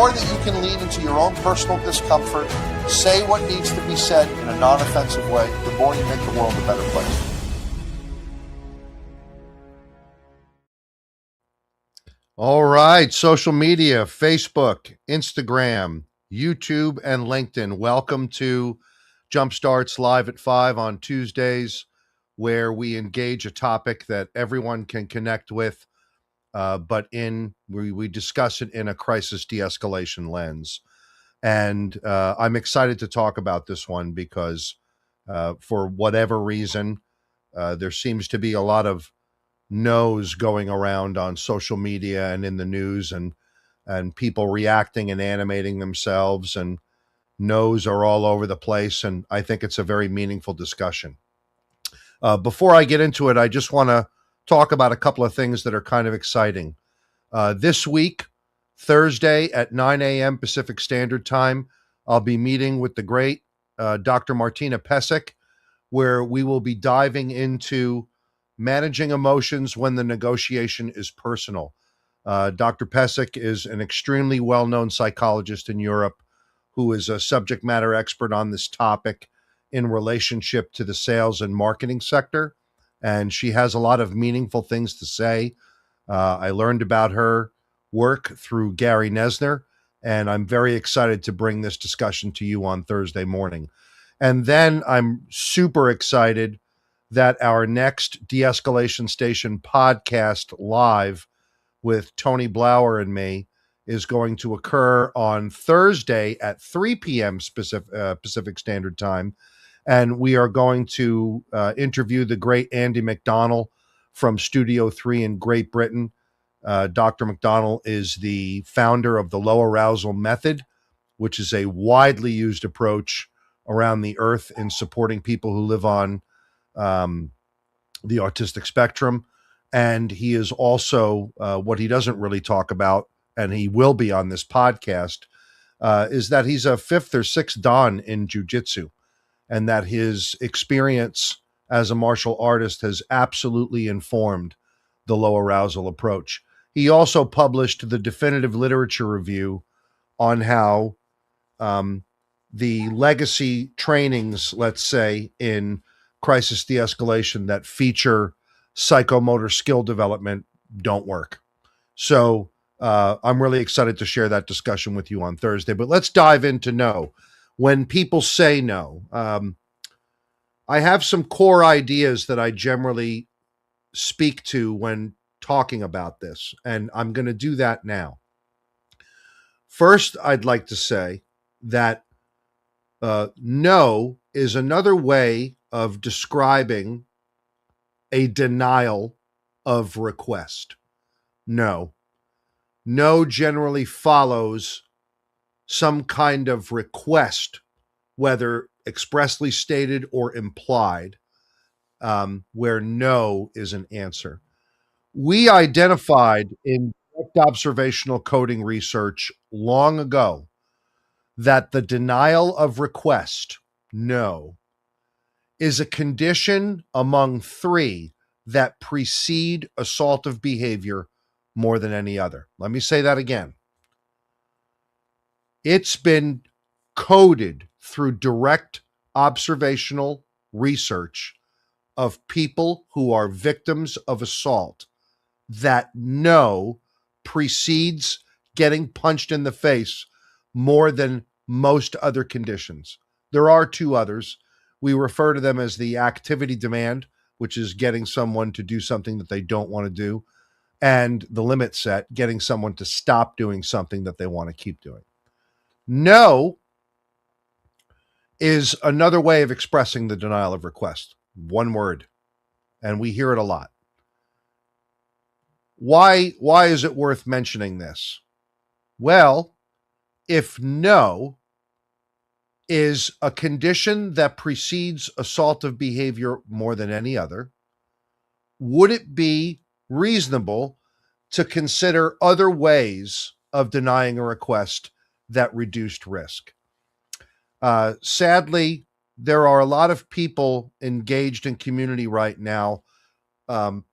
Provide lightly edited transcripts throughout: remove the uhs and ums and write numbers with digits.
more that you can lean into your own personal discomfort, say what needs to be said in a non-offensive way, the more you make the world a better place. All right, social media, Facebook, Instagram, YouTube, and LinkedIn. Welcome to Jumpstarts Live at 5 on Tuesdays, where we engage a topic that everyone can connect with, but we discuss it in a crisis de-escalation lens. And I'm excited to talk about this one because for whatever reason, there seems to be a lot of no's going around on social media and in the news, and people reacting and animating themselves, and no's are all over the place. And I think it's a very meaningful discussion. Before I get into it, I just want to talk about a couple of things that are kind of exciting. This week, Thursday at 9 a.m. Pacific Standard Time, I'll be meeting with the great Dr. Martina Pesek, where we will be diving into managing emotions when the negotiation is personal. Dr. Pesek is an extremely well-known psychologist in Europe who is a subject matter expert on this topic in relationship to the sales and marketing sector. And she has a lot of meaningful things to say. I learned about her work through Gary Nesner, and I'm very excited to bring this discussion to you on Thursday morning. And then I'm super excited that our next De-Escalation Station podcast live with Tony Blauer and me is going to occur on Thursday at 3 p.m. Pacific Standard Time. And we are going to interview the great Andy McDonnell from Studio 3 in Great Britain. Dr. McDonnell is the founder of the low arousal method, which is a widely used approach around the earth in supporting people who live on the autistic spectrum. And he is also, what he doesn't really talk about, and he will be on this podcast, is that he's a 5th or 6th Dan in jiu-jitsu, and that his experience as a martial artist has absolutely informed the low arousal approach. He also published the definitive literature review on how the legacy trainings, let's say, in crisis de-escalation that feature psychomotor skill development don't work. So I'm really excited to share that discussion with you on Thursday. But let's dive into no. When people say no, I have some core ideas that I generally speak to when talking about this, and I'm going to do that now. First, I'd like to say that no is another way of describing a denial of request. No generally follows some kind of request, whether expressly stated or implied, where no is an answer. We identified in direct observational coding research long ago that the denial of request, no, is a condition among 3 that precede assaultive behavior more than any other. Let me say that again. It's been coded through direct observational research of people who are victims of assault that no precedes getting punched in the face more than most other conditions. There are 2 others. We refer to them as the activity demand, which is getting someone to do something that they don't want to do, and the limit set, getting someone to stop doing something that they want to keep doing. No is another way of expressing the denial of request. One word. And we hear it a lot. Why is it worth mentioning this? Well, if no is a condition that precedes assaultive behavior more than any other, would it be reasonable to consider other ways of denying a request that reduced risk? Sadly, there are a lot of people engaged in community right now,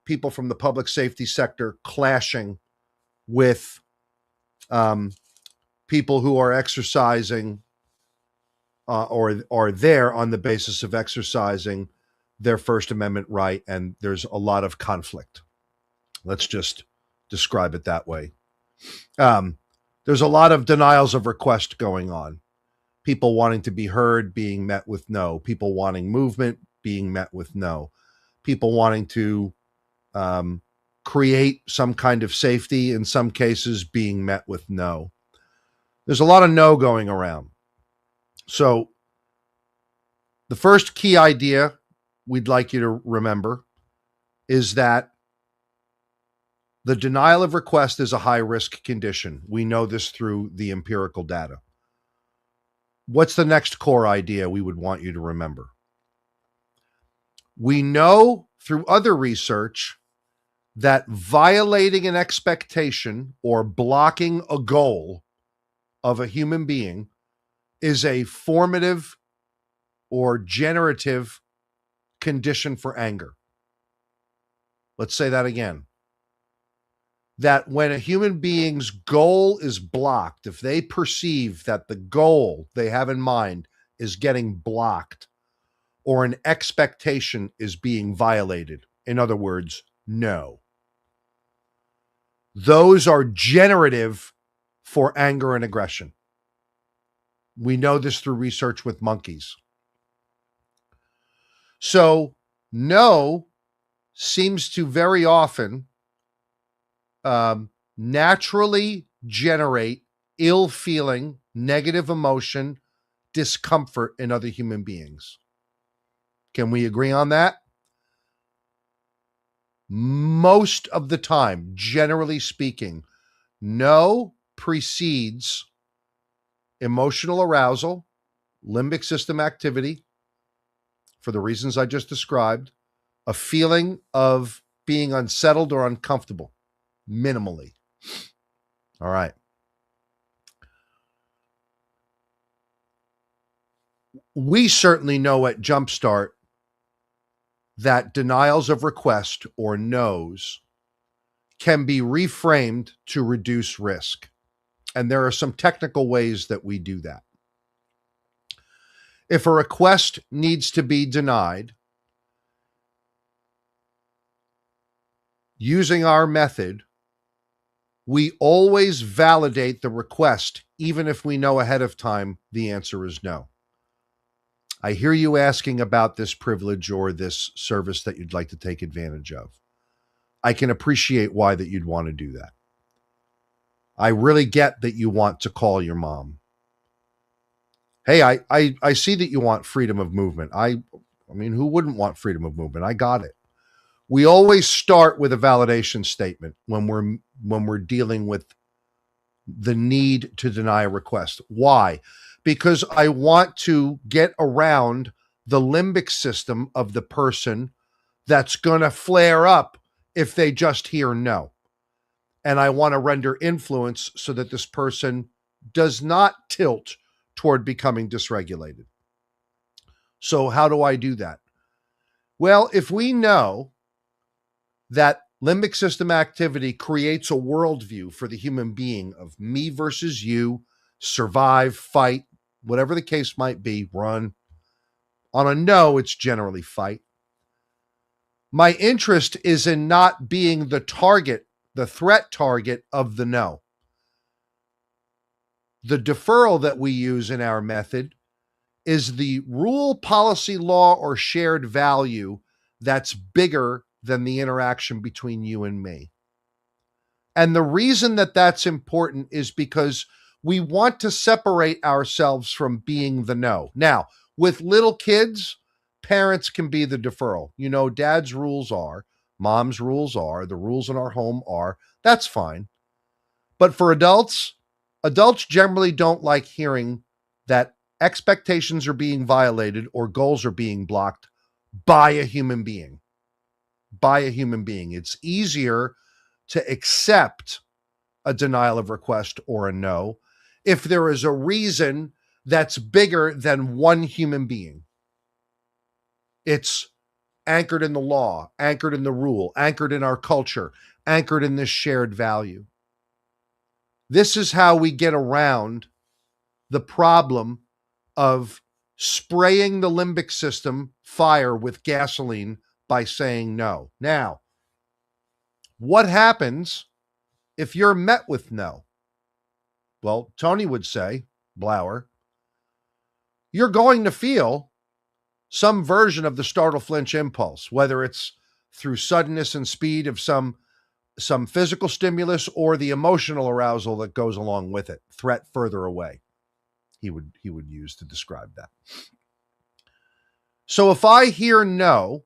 people from the public safety sector clashing with people who are exercising or are there on the basis of exercising their First Amendment right, and there's a lot of conflict. Let's just describe it that way. There's a lot of denials of request going on. People wanting to be heard being met with no. People wanting movement being met with no. People wanting to create some kind of safety, in some cases being met with no. There's a lot of no going around. So the first key idea we'd like you to remember is that the denial of request is a high-risk condition. We know this through the empirical data. What's the next core idea we would want you to remember? We know through other research that violating an expectation or blocking a goal of a human being is a formative or generative condition for anger. Let's say that again. That when a human being's goal is blocked, if they perceive that the goal they have in mind is getting blocked or an expectation is being violated, in other words, no, those are generative for anger and aggression. We know this through research with monkeys. So, no seems to very often naturally generate ill feeling, negative emotion, discomfort in other human beings. Can we agree on that? Most of the time, generally speaking, no precedes emotional arousal, limbic system activity, for the reasons I just described, a feeling of being unsettled or uncomfortable, minimally. All right. We certainly know at Jumpstart that denials of request or no's can be reframed to reduce risk. And there are some technical ways that we do that. If a request needs to be denied, using our method, we always validate the request, even if we know ahead of time the answer is no. I hear you asking about this privilege or this service that you'd like to take advantage of. I can appreciate why that you'd want to do that. I really get that you want to call your mom. Hey, I see that you want freedom of movement. I mean, who wouldn't want freedom of movement? I got it. We always start with a validation statement when we're dealing with the need to deny a request. Why? Because I want to get around the limbic system of the person that's going to flare up if they just hear no. And I want to render influence so that this person does not tilt toward becoming dysregulated. So how do I do that? Well, if we know that limbic system activity creates a worldview for the human being of me versus you, survive, fight, whatever the case might be, run. On a no, it's generally fight. My interest is in not being the target, the threat target of the no. The deferral that we use in our method is the rule, policy, law, or shared value that's bigger than the interaction between you and me. And the reason that that's important is because we want to separate ourselves from being the no. Now, with little kids, parents can be the deferral. You know, dad's rules are, mom's rules are, the rules in our home are, that's fine. But for adults generally don't like hearing that expectations are being violated or goals are being blocked by a human being. By a human being. It's easier to accept a denial of request or a no if there is a reason that's bigger than one human being. It's anchored in the law, anchored in the rule, anchored in our culture, anchored in this shared value. This is how we get around the problem of spraying the limbic system fire with gasoline by saying no. Now, what happens if you're met with no? Well, Tony would say, Blauer, you're going to feel some version of the startle flinch impulse, whether it's through suddenness and speed of some physical stimulus or the emotional arousal that goes along with it. Threat further away, he would use to describe that. So if I hear no,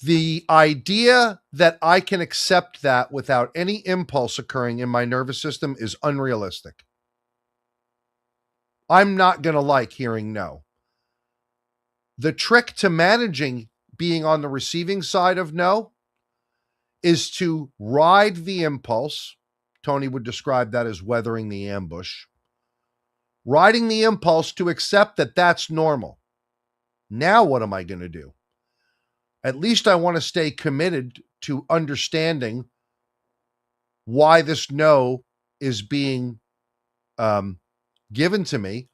the idea that I can accept that without any impulse occurring in my nervous system is unrealistic. I'm not going to like hearing no. The trick to managing being on the receiving side of no is to ride the impulse. Tony would describe that as weathering the ambush. Riding the impulse to accept that that's normal. Now what am I going to do? At least I want to stay committed to understanding why this no is being given to me.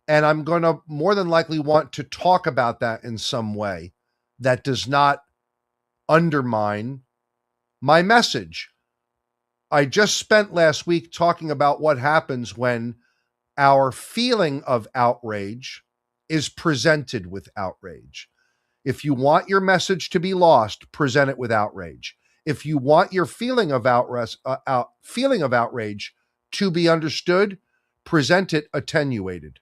And I'm going to more than likely want to talk about that in some way that does not undermine my message. I just spent last week talking about what happens when our feeling of outrage is presented with outrage. If you want your message to be lost, present it with outrage. If you want your feeling of outrage to be understood, present it attenuated.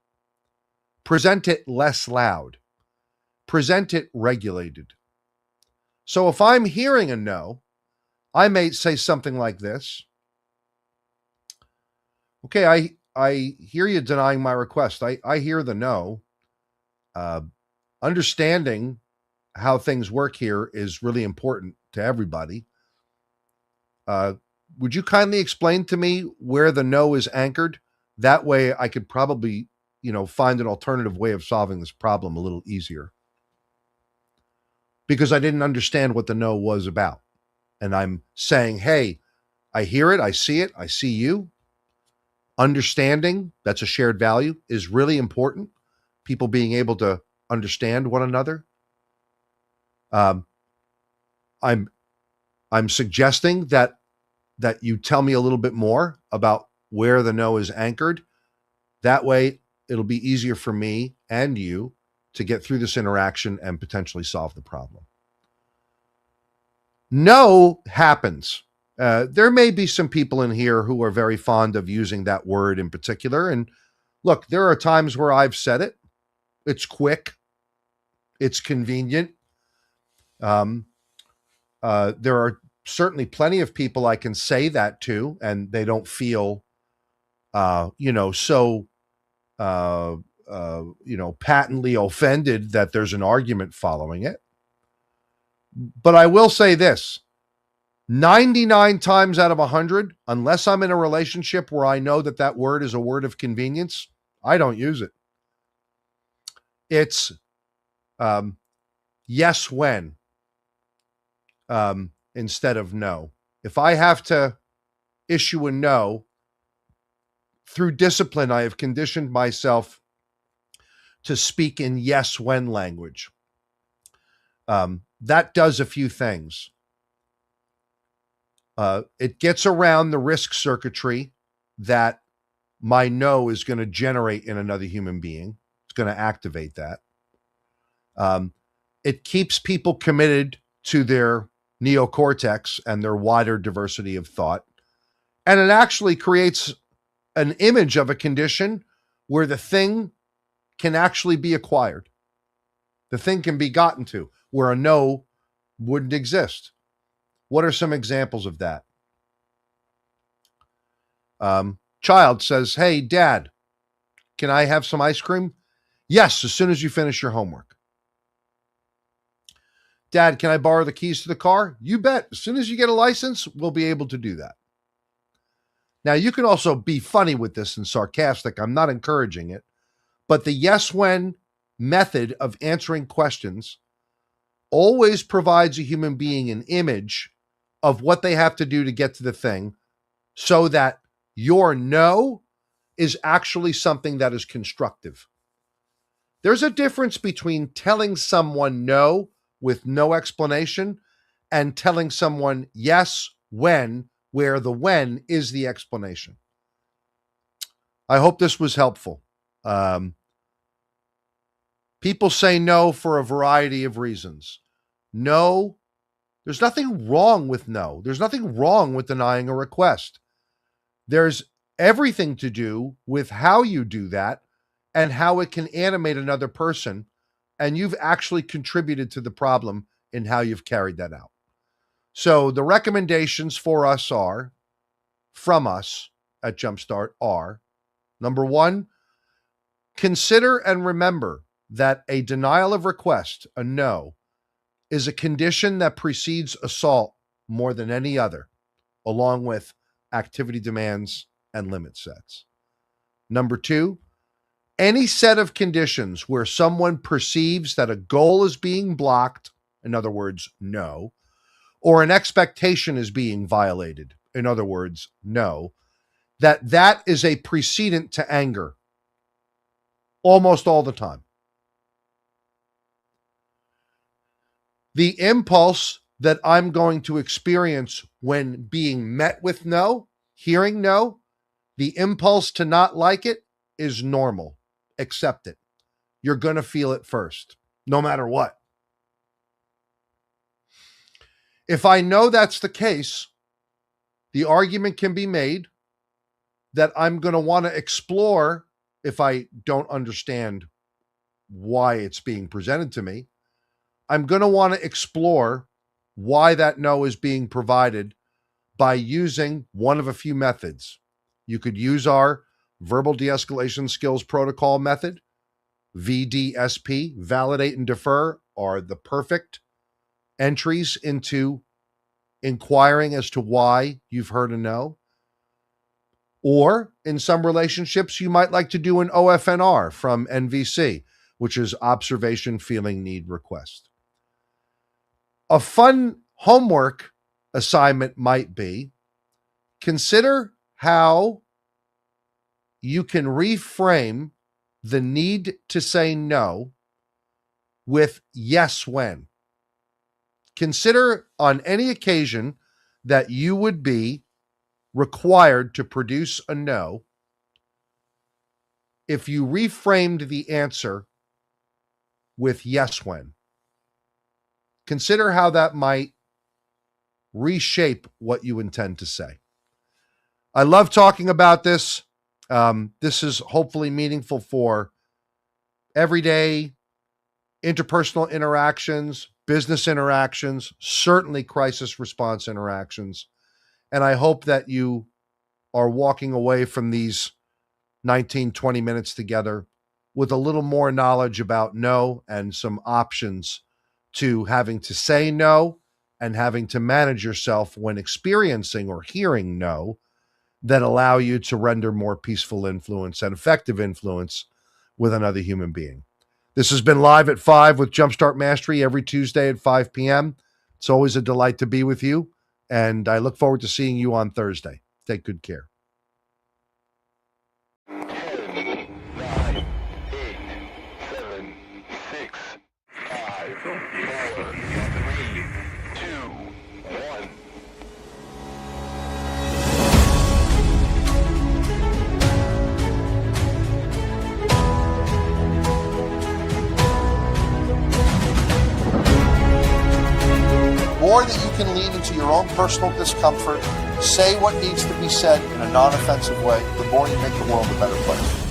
Present it less loud. Present it regulated. So if I'm hearing a no, I may say something like this. Okay, I hear you denying my request. I hear the no. Understanding how things work here is really important to everybody. Would you kindly explain to me where the no is anchored? That way I could probably, find an alternative way of solving this problem a little easier. Because I didn't understand what the no was about. And I'm saying, hey, I hear it, I see you. Understanding, that's a shared value, is really important. People being able to understand one another. I'm suggesting that you tell me a little bit more about where the no is anchored. That way, it'll be easier for me and you to get through this interaction and potentially solve the problem. No happens. There may be some people in here who are very fond of using that word in particular. And look, there are times where I've said it. It's quick. It's convenient. There are certainly plenty of people I can say that to, and they don't feel, so, patently offended that there's an argument following it. But I will say this, 99 times out of 100, unless I'm in a relationship where I know that word is a word of convenience, I don't use it. It's yes, when, instead of no. If I have to issue a no, through discipline, I have conditioned myself to speak in yes, when language. That does a few things. It gets around the risk circuitry that my no is going to generate in another human being. It's going to activate that. It keeps people committed to their neocortex and their wider diversity of thought. And it actually creates an image of a condition where the thing can actually be acquired. The thing can be gotten to, where a no wouldn't exist. What are some examples of that? Child says, hey, Dad, can I have some ice cream? Yes, as soon as you finish your homework. Dad, can I borrow the keys to the car? You bet. As soon as you get a license, we'll be able to do that. Now, you can also be funny with this and sarcastic. I'm not encouraging it. But the yes, when method of answering questions always provides a human being an image of what they have to do to get to the thing so that your no is actually something that is constructive. There's a difference between telling someone no with no explanation and telling someone yes when, where the when is the explanation. I hope this was helpful. People say no for a variety of reasons. No, there's nothing wrong with no. There's nothing wrong with denying a request. There's everything to do with how you do that and how it can animate another person. And you've actually contributed to the problem in how you've carried that out. So the recommendations for us are, from us at Jumpstart, are, number one, consider and remember that a denial of request, a no, is a condition that precedes assault more than any other, along with activity demands and limit sets. Number two, any set of conditions where someone perceives that a goal is being blocked, in other words, no, or an expectation is being violated, in other words, no, that is a precedent to anger almost all the time. The impulse that I'm going to experience when being met with no, hearing no, the impulse to not like it is normal. Accept it. You're going to feel it first, no matter what. If I know that's the case, the argument can be made that I'm going to want to explore, if I don't understand why it's being presented to me, I'm going to want to explore why that no is being provided by using one of a few methods. You could use our verbal de-escalation skills protocol method. VDSP, validate and defer, are the perfect entries into inquiring as to why you've heard a no. Or in some relationships, you might like to do an OFNR from NVC, which is observation, feeling, need, request. A fun homework assignment might be, consider how you can reframe the need to say no with yes when. Consider on any occasion that you would be required to produce a no, if you reframed the answer with yes when. Consider how that might reshape what you intend to say. I love talking about this. This is hopefully meaningful for everyday interpersonal interactions, business interactions, certainly crisis response interactions. And I hope that you are walking away from these 19, 20 minutes together with a little more knowledge about no and some options to having to say no and having to manage yourself when experiencing or hearing no, that allow you to render more peaceful influence and effective influence with another human being. This has been Live at 5 with Jumpstart Mastery every Tuesday at 5 p.m. It's always a delight to be with you, and I look forward to seeing you on Thursday. Take good care. 10, 9, 8, 7, 6, 5, 4, 3, 2, 1. More that you can lean into your own personal discomfort, say what needs to be said in a non-offensive way, the more you make the world a better place.